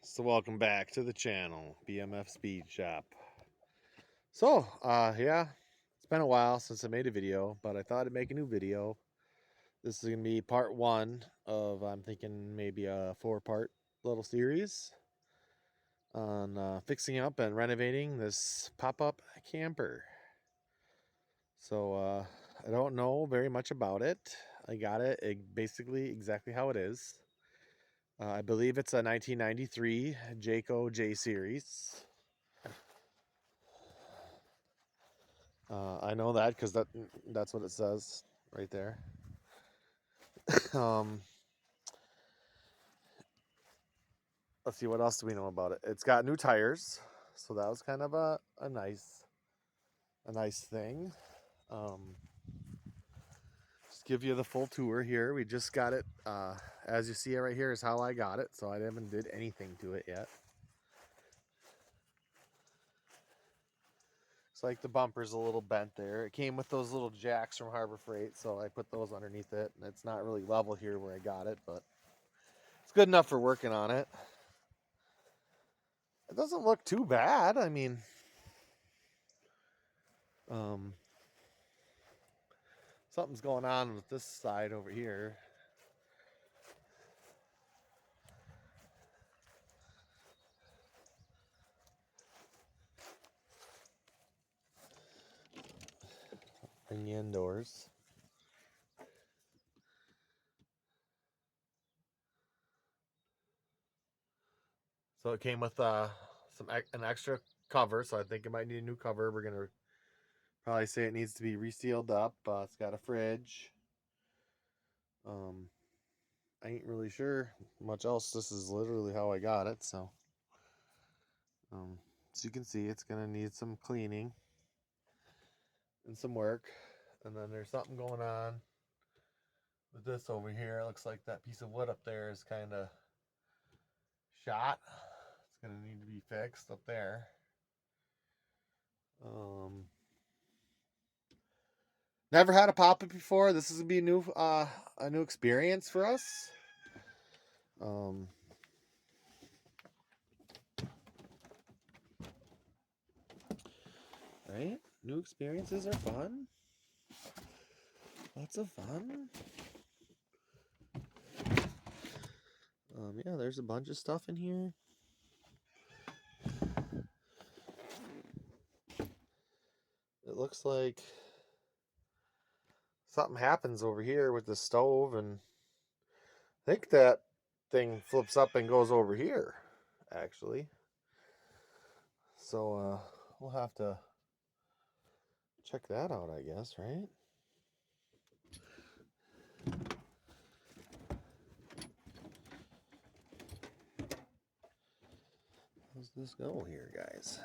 So welcome back to the channel, BMF Speed Shop. Yeah, it's been a while since I made a video, but I thought I'd make a new video. This is gonna be part one of, I'm thinking maybe a 4-part little series on fixing up and renovating this pop-up camper. I don't know very much about it. I got it basically exactly how it is. I believe it's a 1993 Jayco J series. I know that because that's what it says right there. um, let's see, what else do we know about it? It's got new tires, so that was kind of a nice thing. Um, just give you the full tour here. We just got it. As you see it right here is how I got it, so I haven't did anything to it yet. It's like the bumper's a little bent there. It came with those little jacks from Harbor Freight, so I put those underneath it. And it's not really level here where I got it, but it's good enough for working on it. It doesn't look too bad. I mean, um, something's going on with this side over here. Bring you indoors. So it came with an extra cover, so I think it might need a new cover. We're gonna probably say it needs to be resealed up. It's got a fridge. I ain't really sure much else. This is literally how I got it. As you can see, it's gonna need some cleaning and some work. And then there's something going on with this over here. It looks like that piece of wood up there is kind of shot. It's gonna need to be fixed up there. Never had a pop-up before. This is gonna be a new experience for us. Right? New experiences are fun. Lots of fun. Yeah, there's a bunch of stuff in here. It looks like something happens over here with the stove, and I think that thing flips up and goes over here, actually. So we'll have to check that out, I guess, right? How's this go here, guys?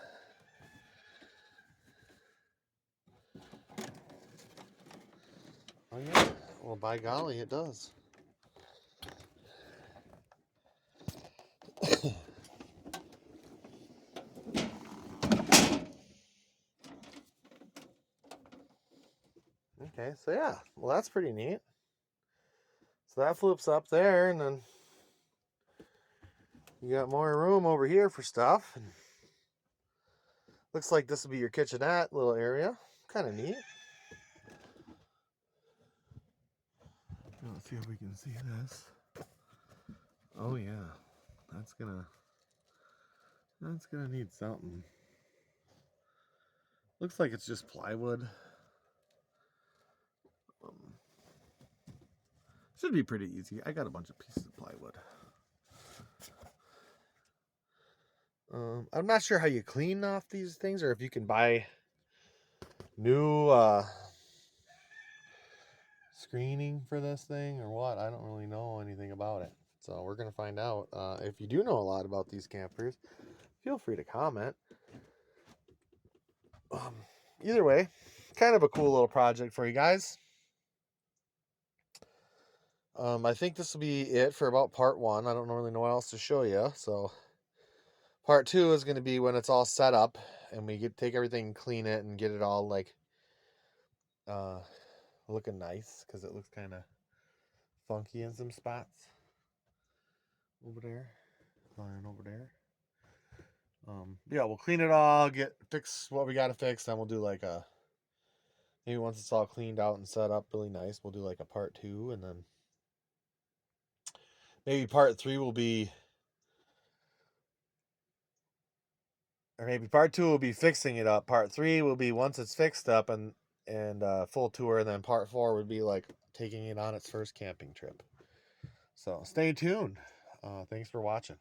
Oh yeah, well, by golly, it does. Okay, so yeah, well, that's pretty neat. So that flips up there, and then you got more room over here for stuff. And looks like this will be your kitchenette little area. Kind of neat. Let's see if we can see this. Oh yeah, that's gonna need something. Looks like it's just plywood. Should be pretty easy. I got a bunch of pieces of plywood. I'm not sure how you clean off these things, or if you can buy new screening for this thing or what. I don't really know anything about it, so we're gonna find out. If you do know a lot about these campers, feel free to comment. Either way, kind of a cool little project for you guys. I think this will be it for about part one. I don't really know what else to show you, so part two is going to be when it's all set up and we take everything and clean it and get it all like looking nice, because it looks kind of funky in some spots over there. line over there. Yeah, we'll clean it all, fix what we got to fix. Then we'll do like maybe once it's all cleaned out and set up really nice, we'll do like a part 2, and then maybe part 3 will be, or maybe part 2 will be fixing it up. Part 3 will be once it's fixed up and full tour, and then part 4 would be like taking it on its first camping trip. So stay tuned. Thanks for watching.